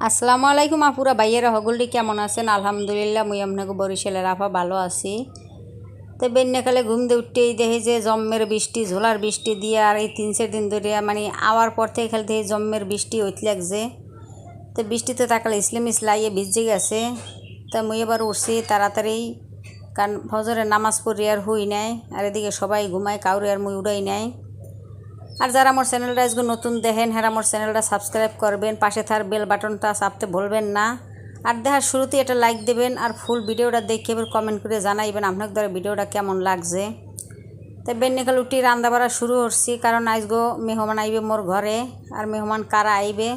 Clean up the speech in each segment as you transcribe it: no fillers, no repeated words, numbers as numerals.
আসসালামু আলাইকুম আপুরা ভাইয়েরা হগলটি কেমন আছেন? আলহামদুলিল্লাহ মুই আপনাকে বরিশালের আফা ভালো আছি। তো বেন্যাকালে ঘুম দিয়ে উঠতেই দেখি যে জম্মের বৃষ্টি ঝোলার বৃষ্টি দিয়ে আর এই 3-4 দিন ধরে মানে আওয়ার পর থেকে খেলতে এই জম্মের বৃষ্টি হইতে লাগছে। তো বৃষ্টিতে তাকালে ইসলাম ইসলাইয়ে ভিজে গেছে। তা মুই এবার উঠছি তাড়াতাড়ি, কারণ ফজরের নামাজ পড়ি আর হুই নাই, আর এদিকে সবাই ঘুমায় কাউরে আর মুই উড়াই নাই। আর যারা আমার চ্যানেলটা আজকে নতুন দেখেন হ্যাঁ আমার চ্যানেলটা সাবস্ক্রাইব করবেন, পাশে থার বেল বাটনটা চাপতে ভুলবেন না। আর দেখার শুরুতেই এটা লাইক দেবেন, আর ফুল ভিডিওটা দেখে এবার কমেন্ট করে জানাইবেন আপনার দ্বারা ভিডিওটা কেমন লাগছে। তাই বেন্নিকাল উঠি রান্না বাড়া শুরু করছি, কারণ আজগো মেহমান আইবে মোর ঘরে। আর মেহমান কারা আইবে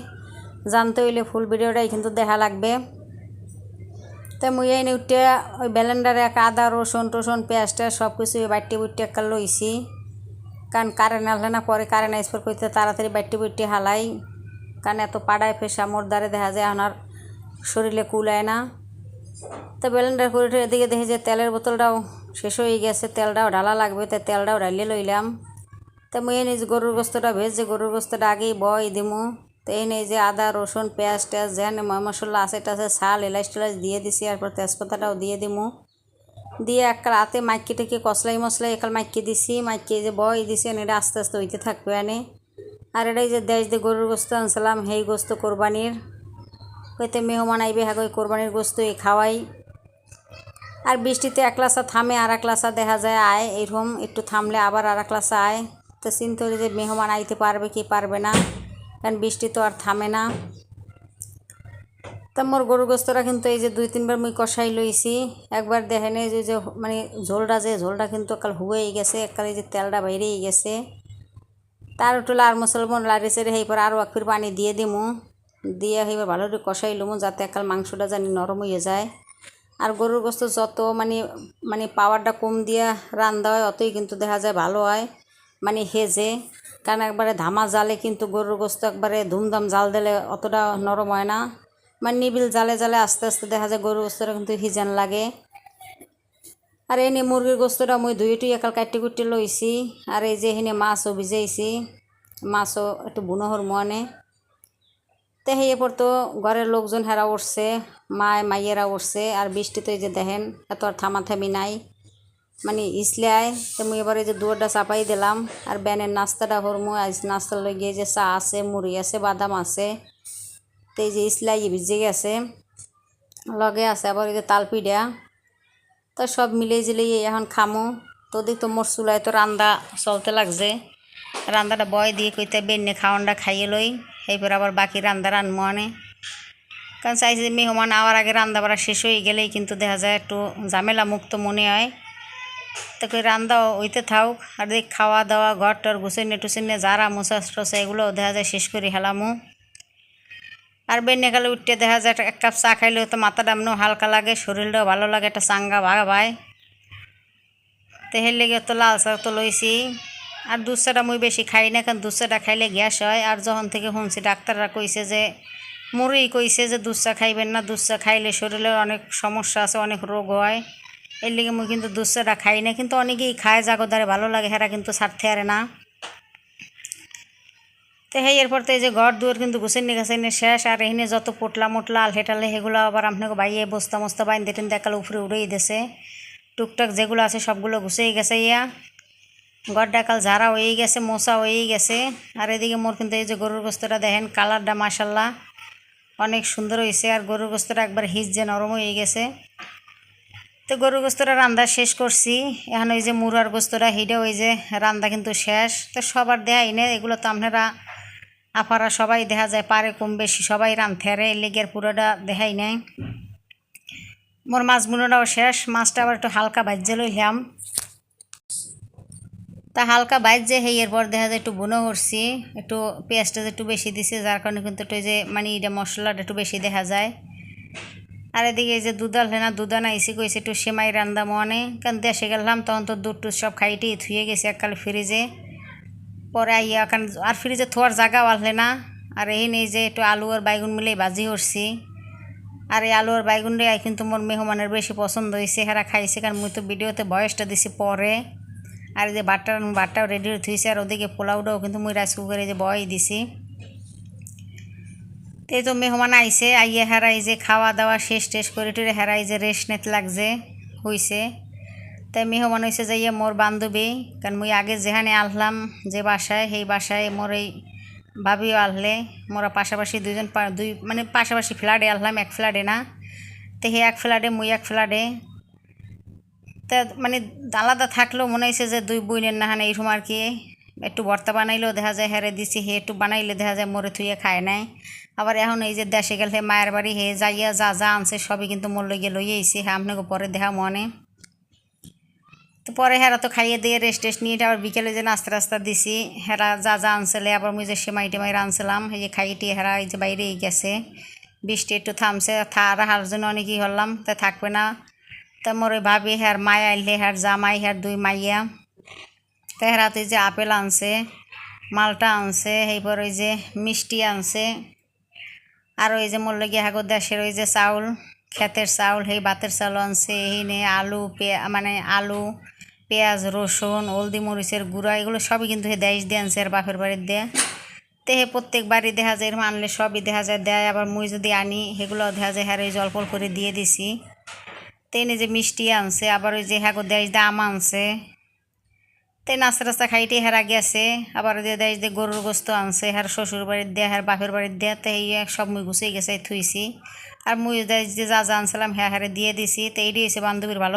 জানতে হইলে ফুল ভিডিওটাই কিন্তু দেখা লাগবে। তাই মুই এনে উঠে ওই ব্লেন্ডারে আদা রসুন টসুন পেঁয়াজটা সব কিছু বাটি বুটি একটা লইছি, কারণ কারেন্ট আসলে না পরে কারেন্ট আইসপর করতে তাড়াতাড়ি বাটি বুটি হালাই, কারণ এত পাড়ায় ফেসা মোর দ্বারে দেখা যায় আমার শরীরে কুলায় না। তো ব্লেন্ডার করে এদিকে দেখি যে তেলের বোতলটাও শেষ হয়ে গেছে, তেলটাও ঢালা লাগবে, তাই তেলটাও ঢালিয়ে লইলাম। তো মুই নিজ গরুর গোস্তটা ভেজে গরুর গোস্তটা আগেই বয় দিমু। তো এই নেই যে আদা রসুন পেঁয়াজ টেয়াজ যেন মশলা আছে টাছে ছাল এলাচ টেলাচ দিয়ে দিছি, এরপর তেজপাতাটাও দিয়ে দিমু। দিয়ে একটা রাতে মাইকি টেকে কসলাই মশলাই একাল মাইকি দিছি, মাইকি যে বয় দিছি এটা আস্তে আস্তে হইতে থাকবে আনে। আর এটাই যে দেশ দিয়ে গরুর গোস্ত আনছিলাম, সেই গোস্ত কোরবানির হইতে মেহমান আইবে হ্যাঁ ওই কোরবানির গোস্ত এই খাওয়াই। আর বৃষ্টিতে এক লাসা থামে আর এক লাসা দেখা যায় আয়, এরকম একটু থামলে আবার আর এক লাসা আয়। তো চিন্তা করি যে মেহমান আইতে পারবে কি পারবে না, কারণ বৃষ্টি তো আর থামে না। তা মোর গরুর গোস্তটা কিন্তু এই যে 2-3 বার মুই কষাই লইছি। একবার দেখেন এই যে মানে ঝোলটা কিন্তু একাল হুয়েই গেছে, একাল এই যে তেলটা বাইরেই গেছে। তার একটু লার মুসলমান লাড়ি চেড়ে সেইপর আরও এক ফির পানি দিয়ে দিমু, দিয়ে সেইবার ভালো করে কষাই লমু যাতে একাল মাংসটা জানি নরম হয়ে যায়। আর গরুর গোস্ত যত মানে মানে পাওয়ারটা কম দিয়া রান্ধা হয় অতই কিন্তু দেখা যায় ভালো হয়, মানে হেজে। কারণ একবারে ধামা জালে কিন্তু গরুর গোস্ত একবারে ধুমধাম জাল দিলে অতটা নরম হয় না, মানে নিবিল জালে জালে আস্তে আস্তে দেখা যায় গরুর গোস্তটা কিন্তু হিজান লাগে। আর এনে মুরগির গোস্তটা মুই ধুয়ে একাল কাটি কুটি লইছি। আর এই যে এখানে মাছও ভিজাইছি, মাছও একটু বুনোহর মনে। তো সেই এরপর তো ঘরের লোকজন হেরা উঠছে, মাইয়েরা উঠছে। আর বৃষ্টি তো এই যে দেখেন এত আর থামাথামি নাই, মানে ইসলায়। তো মুই এবার এই যে দুয়ারটা চাপাই দিলাম। আর ব্যানের নাস্তাটা হরমু, আজ নাস্তার লইয়ে যে চা আছে মুড়ি আছে বাদাম আছে। তো এই যে ইসলাই ভিজে গেছে, লগে আছে আবার এই যে তালপিঠা। তো সব মিলিয়ে জিলিয়ে এখন খামো। তো দেখ তো মোর চুলায় তো রান্দা চলতে লাগছে, রান্দাটা বয় দিয়ে কইতে বেন্নে খাওয়ানটা খাইয়ে লই, এরপর আবার বাকি রান্দা রানমো আনে। কারণ চাইছি যে মেহমান আওয়ার আগে রান্না বাড়া শেষ হয়ে গেলেই কিন্তু দেখা যায় একটু ঝামেলা মুক্ত মনে হয়। তো কই রান্দাও হইতে থাক, আর দেখ খাওয়া দাওয়া ঘর টর গুছাইনে টুসিনে যারা মোছা টোসা এগুলো দেখা যায় শেষ করে হেলামো। আর বেন্নে কালে উঠতে দেখা যায় এক কাপ চা খাইলেও তো মাথাটা এমনও হালকা লাগে, শরীরটাও ভালো লাগে, একটা চাঙ্গা ভাগা ভাই। তো হের লেগে তো লাল চা তো লইছি। আর দুধ চাটা মুই বেশি খাই না, কারণ দুধ চাটা খাইলে গ্যাস হয়। আর যখন থেকে শুনছি ডাক্তাররা কইছে যে মুড়েই কইছে যে দুধ চা খাইবেন না, দুধ চা খাইলে শরীরের অনেক সমস্যা আছে, অনেক রোগ হয়। এর লেগে মুই কিন্তু দুধ চাটা খাই না, কিন্তু অনেকেই খায় জাগোদারে ভালো লাগে, হেরা কিন্তু ছাড়তে আরে না। তো সেই এরপর তো এই যে ঘর দুয়ার কিন্তু গুছাইনি গাছাইনি শেষ। আর এখানে যত পোটলা মোটলা আলহেটালে সেগুলো আবার আপনাকে বাইয়ে বস্তা মস্তা বাইন্দে টেন দেখাল উপরে উড়েই দিয়েছে। টুকটাক যেগুলো আছে সবগুলো গুছিয়ে গেছে ইয়া, ঘর ডাকাল ঝাড়া হয়েই গেছে, মোছা হয়েই গেছে। আর এদিকে মোর কিন্তু এই যে গরুর গোস্তটা দেখেন কালারটা মাশাল্লাহ অনেক সুন্দর হয়েছে। আর গরুর গোস্তটা একবার হিজে নরম হয়ে গেছে। তো গরুর গোস্তটা রান্না শেষ করছি, এখন ওই যে মুরার গোস্তটা হিডে ওই যে রান্না কিন্তু শেষ। তো সবার দেখাই না, এগুলো তো আপনারা আপারা সবাই দেখা যায় পারে কম বেশি সবাই রান্ধতে আরে, এর লেগের পুরোটা দেখাই নাই। মোর মাছ বুনোটাও শেষ, মাছটা আবার একটু হালকা ভাজ্যে লইলাম। তা হালকা ভাজ্যে সেই এরপর দেখা যায় একটু বুনো করছি, একটু পেঁয়াজটা একটু বেশি দিছি, যার কারণে কিন্তু একটু যে মানে এটা মশলাটা একটু বেশি দেখা যায়। আর এদিকে এই যে দুধাল হয় না, দুধা নাইছি কইছে একটু সেমাই রান্দা মনে, কারণ দেশে গেলাম তখন তো দুধ টুধ সব খাইটেই থুয়ে গেছে এককাল ফ্রিজে। পরে আইয়া কারণ আর ফ্রিজে থোয়ার জায়গাও আসলে না। আর এই নেই যে একটু আলু আর বাইগুন মিলেই ভাজি করছি। আর এই আলু আর বাইগুন রে কিন্তু মোর মেহমানের বেশি পছন্দ হয়েছে, হেরা খাইছে, কারণ মুই তো ভিডিওতে বয়সটা দিছি পরে। আর এই যে ভাতটাও রেডি হয়ে থুইছে। আর ওদিকে পোলাওটাও কিন্তু মুই রাইস কুকারে যে বয় দিছি। এই তো মেহমান আইছে, আইয়া হেরাই যে খাওয়া দাওয়া শেষ টেস করে টুরে হেরাই যে রেস্ট নিতে লাগছে হইছে। তাই মেহমান হয়েছে যাইয়া মোর বান্ধবী, কারণ মুই আগে যেখানে আনলাম যে বাসায়, সেই বাসায় মোর এই ভাবিও আনলে, মোরা পাশাপাশি দুই মানে পাশাপাশি ফ্ল্যাটে আনলাম, এক ফ্ল্যাটে না। তো হে এক ফ্ল্যাটে মুই এক ফ্ল্যাটে। তা মানে আলাদা থাকলেও মনে হয়েছে যে দুই বোনের না হানে এইরকম আর কি। একটু ভর্তা বানাইলেও দেখা যায় হেরে দিছি, হে একটু বানাইলে দেখা যায় মরে থুয়ে খায় নাই। আবার এখন এই যে দেশে গেলে মায়ের বাড়ি হে যাইয়া যা যা আনছে সবই কিন্তু মোর লইয়ে লইয়ে আইছে, হ্যাঁ আপনাকে পরে দেখা মনে। তো পরে হেরা তো খাইয়ে দিয়ে রেস্ট টেস্ট নিয়ে আবার বিকেলে যে নাস্তা রাস্তা দিছি, হেরা যা যা আনছিলে আবার মুই যে সেমাই টেমাই আনছিলাম, এই যে খাইয়ে হেরা এই যে বাইরেই গেছে। বৃষ্টি একটু থামছে, রাখার জন্য অনেকই হলাম, তা থাকবে না। তা মোর ওই ভাবি হ্যার মায়া আইলে, হ্যার জামাই, হ্যার দুই মাইয়া। তা হেরা তো যে আপেল আনছে, মালটা আনছে, এইপর ওই যে মিষ্টি আনছে। আর ওই যে মোর লগে হাগো দেশের ওই যে চাউল, ক্ষেতের চাউল, সেই ভাতের চাউল আনছে। এই নে আলু মানে আলু, পেঁয়াজ, রসুন, হলদি মরিচের গুঁড়া, এগুলো সবই কিন্তু হে দেশ দিয়ে আনছে আর বাপের বাড়ির দিয়ে। তে হে প্রত্যেক বাড়ি দেখা যায় এরকম আনলে সবই দেখা যায় দেয়। আবার মুই যদি আনি সেগুলো দেখা যায় হ্যাঁ ওই জল করে দিয়ে দিছি। তেনে যে মিষ্টি আনছে, আবার ওই যে হ্যাঁ দেশ দিয়ে আম আনছে। তে নাস্তা টাস্তা খাইতে হেরা গেছে। আবার দিয়ে দেয় যে গরুর গোস্ত আনছে, হ্যার শ্বশুর বাড়ির দিয়ে, হ্যার বাপের বাড়ির দিয়ে। তো এই সব মুই গুছিয়ে গেছে থুইছি। আর মুই যে যা যা আনছিলাম হ্যাঁ হারে দিয়ে দিছি। তো এইটাই হচ্ছে বান্ধবীর ভালো।